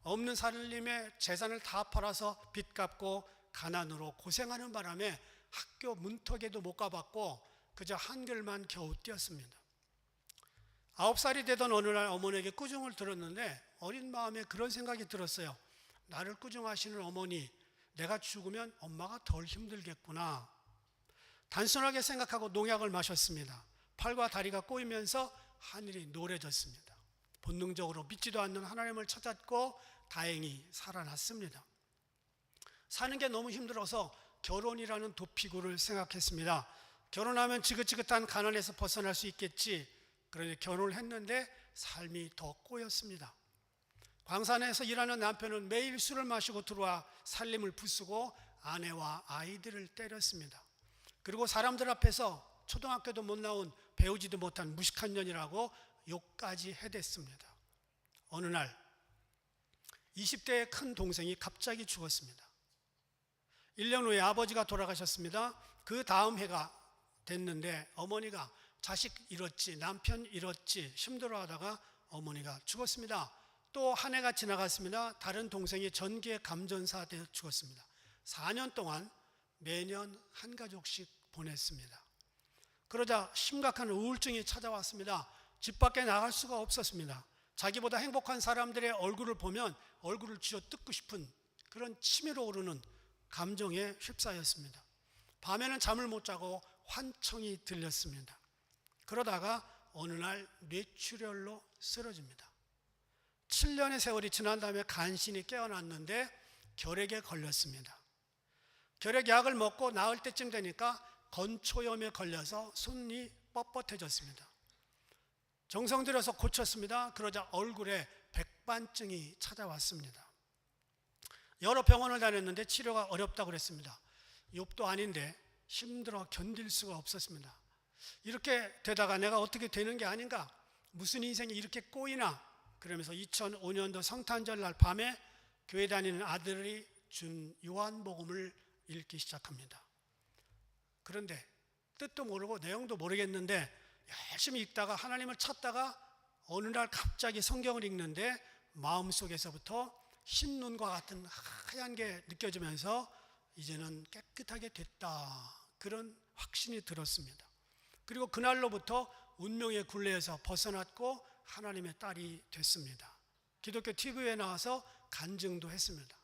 없는 살림에 재산을 다 팔아서 빚 갚고 가난으로 고생하는 바람에 학교 문턱에도 못 가봤고 그저 한글만 겨우 띄었습니다. 9살이 되던 어느 날 어머니에게 꾸중을 들었는데 어린 마음에 그런 생각이 들었어요. 나를 꾸중하시는 어머니, 내가 죽으면 엄마가 덜 힘들겠구나. 단순하게 생각하고 농약을 마셨습니다. 팔과 다리가 꼬이면서 하늘이 노래졌습니다. 본능적으로 믿지도 않는 하나님을 찾았고 다행히 살아났습니다. 사는 게 너무 힘들어서 결혼이라는 도피구를 생각했습니다. 결혼하면 지긋지긋한 가난에서 벗어날 수 있겠지. 그런데 결혼을 했는데 삶이 더 꼬였습니다. 광산에서 일하는 남편은 매일 술을 마시고 들어와 살림을 부수고 아내와 아이들을 때렸습니다. 그리고 사람들 앞에서 초등학교도 못 나온 배우지도 못한 무식한 년이라고 욕까지 해댔습니다. 어느 날 20대의 큰 동생이 갑자기 죽었습니다. 1년 후에 아버지가 돌아가셨습니다. 그 다음 해가 됐는데 어머니가 자식 잃었지, 남편 잃었지 힘들어하다가 어머니가 죽었습니다. 또 한 해가 지나갔습니다. 다른 동생이 전기에 감전사 되어 죽었습니다. 4년 동안 매년 한 가족씩 보냈습니다. 그러자 심각한 우울증이 찾아왔습니다. 집 밖에 나갈 수가 없었습니다. 자기보다 행복한 사람들의 얼굴을 보면 얼굴을 쥐어뜯고 싶은 그런 치밀어 오르는 감정에 휩싸였습니다. 밤에는 잠을 못 자고 환청이 들렸습니다. 그러다가 어느 날 뇌출혈로 쓰러집니다. 7년의 세월이 지난 다음에 간신히 깨어났는데 결핵에 걸렸습니다. 결핵약을 먹고 나을 때쯤 되니까 건초염에 걸려서 손이 뻣뻣해졌습니다. 정성 들여서 고쳤습니다. 그러자 얼굴에 백반증이 찾아왔습니다. 여러 병원을 다녔는데 치료가 어렵다고 그랬습니다. 욥도 아닌데 힘들어 견딜 수가 없었습니다. 이렇게 되다가 내가 어떻게 되는 게 아닌가, 무슨 인생이 이렇게 꼬이나, 그러면서 2005년도 성탄절 날 밤에 교회 다니는 아들이 준 요한복음을 읽기 시작합니다. 그런데 뜻도 모르고 내용도 모르겠는데 열심히 읽다가 하나님을 찾다가 어느 날 갑자기 성경을 읽는데 마음속에서부터 흰 눈과 같은 하얀 게 느껴지면서 이제는 깨끗하게 됐다, 그런 확신이 들었습니다. 그리고 그날로부터 운명의 굴레에서 벗어났고 하나님의 딸이 됐습니다. 기독교 TV에 나와서 간증도 했습니다.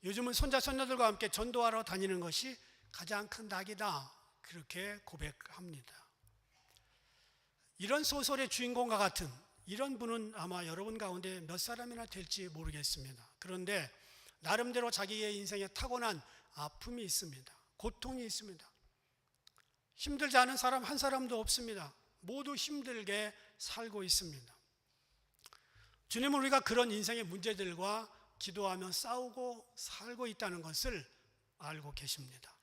요즘은 손자 손녀들과 함께 전도하러 다니는 것이 가장 큰 낙이다, 그렇게 고백합니다. 이런 소설의 주인공과 같은 이런 분은 아마 여러분 가운데 몇 사람이나 될지 모르겠습니다. 그런데 나름대로 자기의 인생에 타고난 아픔이 있습니다. 고통이 있습니다. 힘들지 않은 사람 한 사람도 없습니다. 모두 힘들게 살고 있습니다. 주님은 우리가 그런 인생의 문제들과 기도하며 싸우고 살고 있다는 것을 알고 계십니다.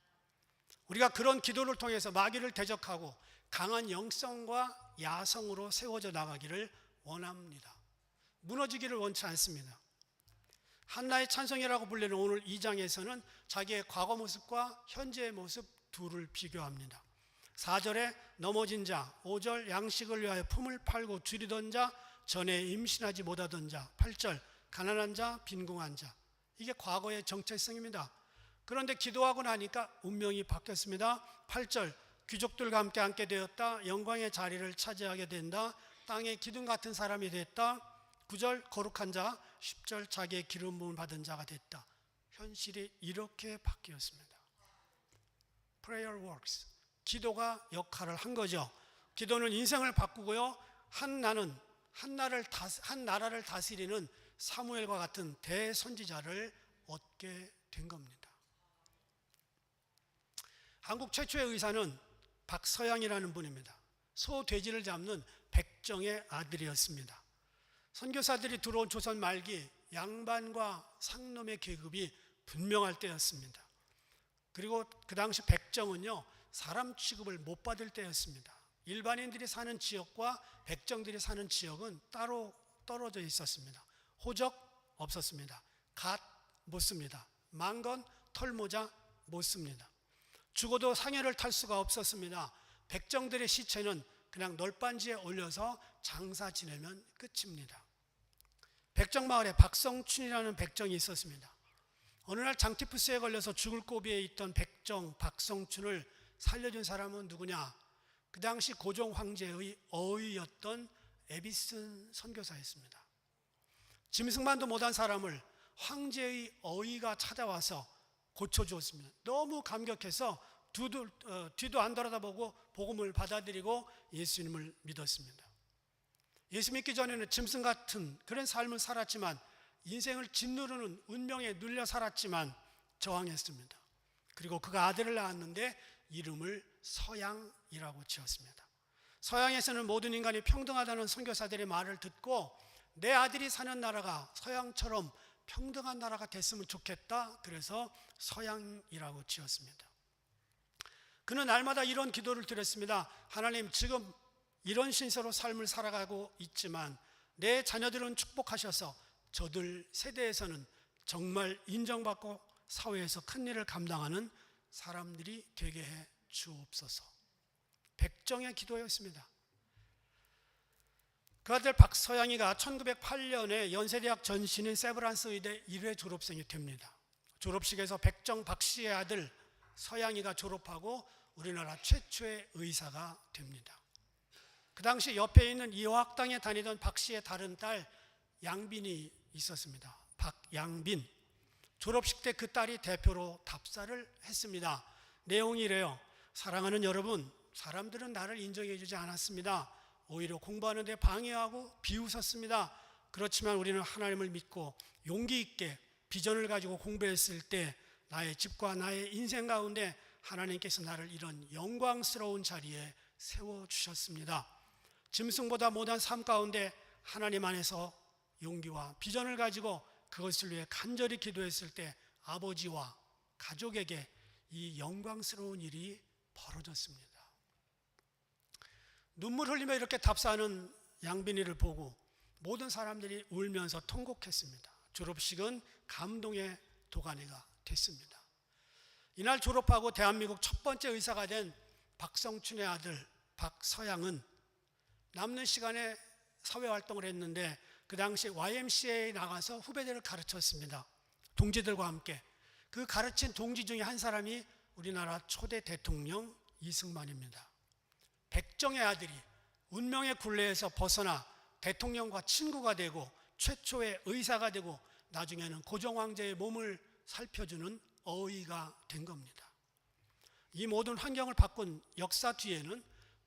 우리가 그런 기도를 통해서 마귀를 대적하고 강한 영성과 야성으로 세워져 나가기를 원합니다. 무너지기를 원치 않습니다. 한나의 찬송이라고 불리는 오늘 2장에서는 자기의 과거 모습과 현재의 모습 둘을 비교합니다. 4절에 넘어진 자, 5절 양식을 위하여 품을 팔고 줄이던 자, 전에 임신하지 못하던 자, 8절 가난한 자, 빈궁한 자. 이게 과거의 정체성입니다. 그런데 기도하고 나니까 운명이 바뀌었습니다. 8절 귀족들과 함께 앉게 되었다. 영광의 자리를 차지하게 된다. 땅의 기둥 같은 사람이 됐다. 9절 거룩한 자, 10절 자기의 기름 부음을 받은 자가 됐다. 현실이 이렇게 바뀌었습니다. Prayer works. 기도가 역할을 한 거죠. 기도는 인생을 바꾸고요. 한 나라를 다스리는 사무엘과 같은 대선지자를 얻게 된 겁니다. 한국 최초의 의사는 박서양이라는 분입니다. 소돼지를 잡는 백정의 아들이었습니다. 선교사들이 들어온 조선 말기 양반과 상놈의 계급이 분명할 때였습니다. 그리고 그 당시 백정은요, 사람 취급을 못 받을 때였습니다. 일반인들이 사는 지역과 백정들이 사는 지역은 따로 떨어져 있었습니다. 호적 없었습니다. 갓 못 씁니다. 망건, 털모자 못 씁니다. 죽어도 상여를 탈 수가 없었습니다. 백정들의 시체는 그냥 널빤지에 올려서 장사 지내면 끝입니다. 백정마을에 박성춘이라는 백정이 있었습니다. 어느 날 장티푸스에 걸려서 죽을 고비에 있던 백정 박성춘을 살려준 사람은 누구냐? 그 당시 고종 황제의 어의였던 에비슨 선교사였습니다. 짐승만도 못한 사람을 황제의 어의가 찾아와서 고쳐주었습니다. 너무 감격해서 뒤도 안 돌아다보고 복음을 받아들이고 예수님을 믿었습니다. 예수 믿기 전에는 짐승 같은 그런 삶을 살았지만, 인생을 짓누르는 운명에 눌려 살았지만 저항했습니다. 그리고 그가 아들을 낳았는데 이름을 서양이라고 지었습니다. 서양에서는 모든 인간이 평등하다는 선교사들의 말을 듣고 내 아들이 사는 나라가 서양처럼 평등한 나라가 됐으면 좋겠다. 그래서 서양이라고 지었습니다. 그는 날마다 이런 기도를 드렸습니다. 하나님, 지금 이런 신세로 삶을 살아가고 있지만 내 자녀들은 축복하셔서 저들 세대에서는 정말 인정받고 사회에서 큰 일을 감당하는 사람들이 되게 해 주옵소서. 백정의 기도였습니다. 그 아들 박서양이가 1908년에 연세대학 전신인 세브란스 의대 1회 졸업생이 됩니다. 졸업식에서 백정 박씨의 아들 서양이가 졸업하고 우리나라 최초의 의사가 됩니다. 그 당시 옆에 있는 이화학당에 다니던 박씨의 다른 딸 양빈이 있었습니다. 박양빈. 졸업식 때 그 딸이 대표로 답사를 했습니다. 내용이 이래요. 사랑하는 여러분, 사람들은 나를 인정해 주지 않았습니다. 오히려 공부하는 데 방해하고 비웃었습니다. 그렇지만 우리는 하나님을 믿고 용기 있게 비전을 가지고 공부했을 때 나의 집과 나의 인생 가운데 하나님께서 나를 이런 영광스러운 자리에 세워주셨습니다. 짐승보다 못한 삶 가운데 하나님 안에서 용기와 비전을 가지고 그것을 위해 간절히 기도했을 때 아버지와 가족에게 이 영광스러운 일이 벌어졌습니다. 눈물 흘리며 이렇게 답사하는 양빈이를 보고 모든 사람들이 울면서 통곡했습니다. 졸업식은 감동의 도가니가 됐습니다. 이날 졸업하고 대한민국 첫 번째 의사가 된 박성춘의 아들 박서양은 남는 시간에 사회활동을 했는데 그 당시 YMCA에 나가서 후배들을 가르쳤습니다. 동지들과 함께. 그 가르친 동지 중에 한 사람이 우리나라 초대 대통령 이승만입니다. 백정의 아들이 운명의 굴레에서 벗어나 대통령과 친구가 되고 최초의 의사가 되고 나중에는 고종황제의 몸을 살펴주는 어의가 된 겁니다. 이 모든 환경을 바꾼 역사 뒤에는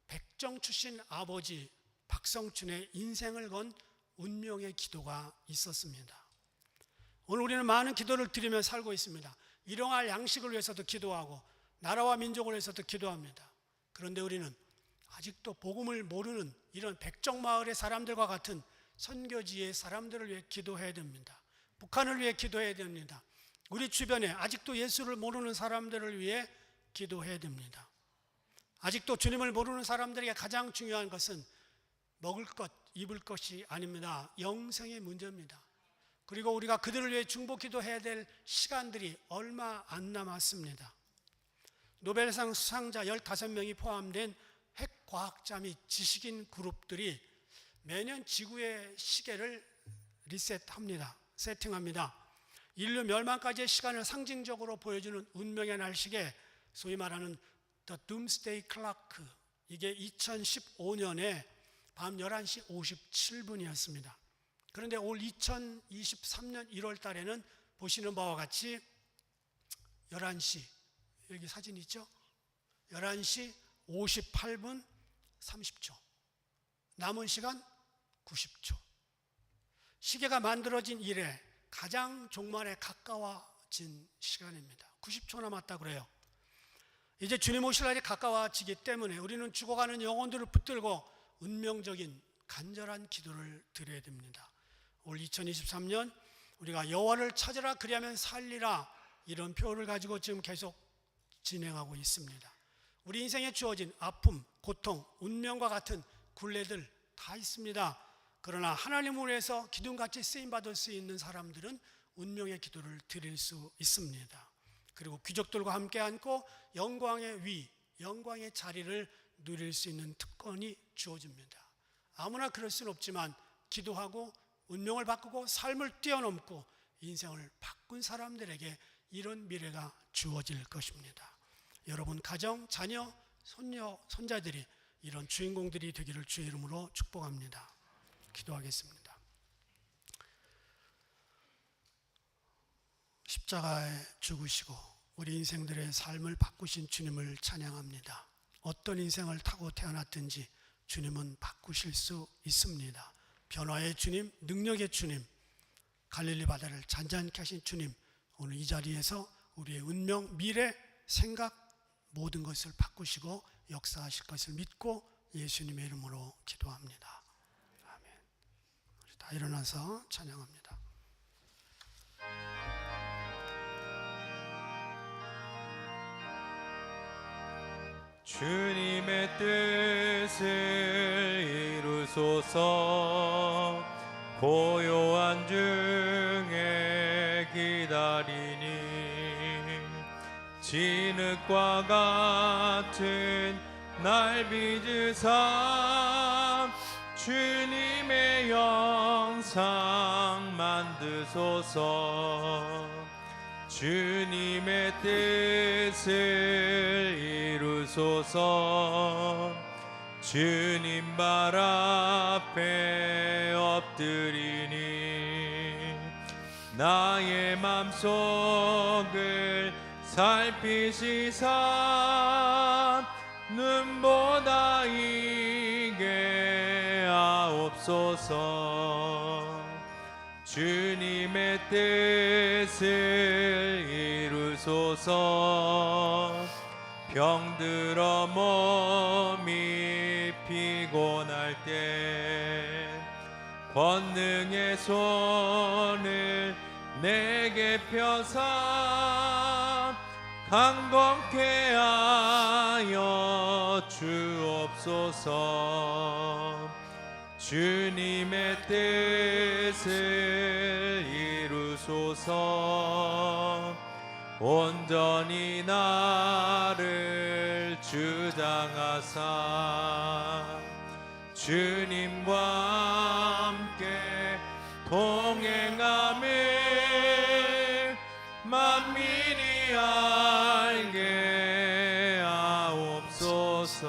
백정 출신 아버지 박성춘의 인생을 건 운명의 기도가 있었습니다. 오늘 우리는 많은 기도를 드리며 살고 있습니다. 일용할 양식을 위해서도 기도하고 나라와 민족을 위해서도 기도합니다. 그런데 우리는 아직도 복음을 모르는 이런 백정마을의 사람들과 같은 선교지의 사람들을 위해 기도해야 됩니다. 북한을 위해 기도해야 됩니다. 우리 주변에 아직도 예수를 모르는 사람들을 위해 기도해야 됩니다. 아직도 주님을 모르는 사람들에게 가장 중요한 것은 먹을 것, 입을 것이 아닙니다. 영생의 문제입니다. 그리고 우리가 그들을 위해 중보 기도해야 될 시간들이 얼마 안 남았습니다. 노벨상 수상자 15명이 포함된 핵과학자 및 지식인 그룹들이 매년 지구의 시계를 세팅합니다. 인류 멸망까지의 시간을 상징적으로 보여주는 운명의 날시계, 소위 말하는 The Doomsday Clock, 이게 2015년에 밤 11시 57분이었습니다. 그런데 올 2023년 1월 달에는 보시는 바와 같이 11시, 여기 사진 있죠? 11시 58분 30초. 남은 시간 90초. 시계가 만들어진 이래 가장 종말에 가까워진 시간입니다. 90초 남았다 그래요. 이제 주님 오실 날이 가까워지기 때문에 우리는 죽어가는 영혼들을 붙들고 운명적인 간절한 기도를 드려야 됩니다. 올 2023년 우리가 여호와를 찾으라 그리하면 살리라, 이런 표현을 가지고 지금 계속 진행하고 있습니다. 우리 인생에 주어진 아픔, 고통, 운명과 같은 굴레들 다 있습니다. 그러나 하나님을 위해서 기둥같이 쓰임받을 수 있는 사람들은 운명의 기도를 드릴 수 있습니다. 그리고 귀족들과 함께 앉고 영광의 위, 영광의 자리를 누릴 수 있는 특권이 주어집니다. 아무나 그럴 수는 없지만 기도하고 운명을 바꾸고 삶을 뛰어넘고 인생을 바꾼 사람들에게 이런 미래가 주어질 것입니다. 여러분 가정, 자녀, 손녀, 손자들이 이런 주인공들이 되기를 주의 이름으로 축복합니다. 기도하겠습니다. 십자가에 죽으시고 우리 인생들의 삶을 바꾸신 주님을 찬양합니다. 어떤 인생을 타고 태어났든지 주님은 바꾸실 수 있습니다. 변화의 주님, 능력의 주님, 갈릴리 바다를 잔잔케 하신 주님, 오늘 이 자리에서 우리의 운명, 미래, 생각 모든 것을 바꾸시고 역사하실 것을 믿고 예수님의 이름으로 기도합니다. 아멘. 우리 다 일어나서 찬양합니다. 주님의 뜻을 이루소서. 고요한 중에 기다리니 진흙과 같은 날 빚으사 주님의 영상 만드소서. 주님의 뜻을 이루소서. 주님 발 앞에 엎드리니 나의 맘속을 살피시사 눈보다 이게 하옵소서. 주님의 뜻을 이루소서. 병들어 몸이 피곤할 때 권능의 손을 내게 펴사 강건케 하여 주옵소서. 주님의 뜻을 이루소서. 온전히 나를 주장하사 주님과 함께 동행함을 만민이 알게 하옵소서.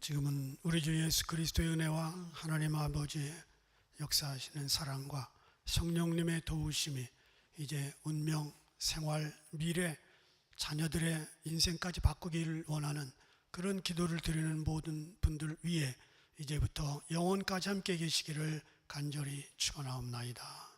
지금은 우리 주 예수 그리스도의 은혜와 하나님 아버지의 역사하시는 사랑과 성령님의 도우심이 이제 운명, 생활, 미래, 자녀들의 인생까지 바꾸기를 원하는 그런 기도를 드리는 모든 분들 위에 이제부터 영원까지 함께 계시기를 간절히 축원하옵나이다.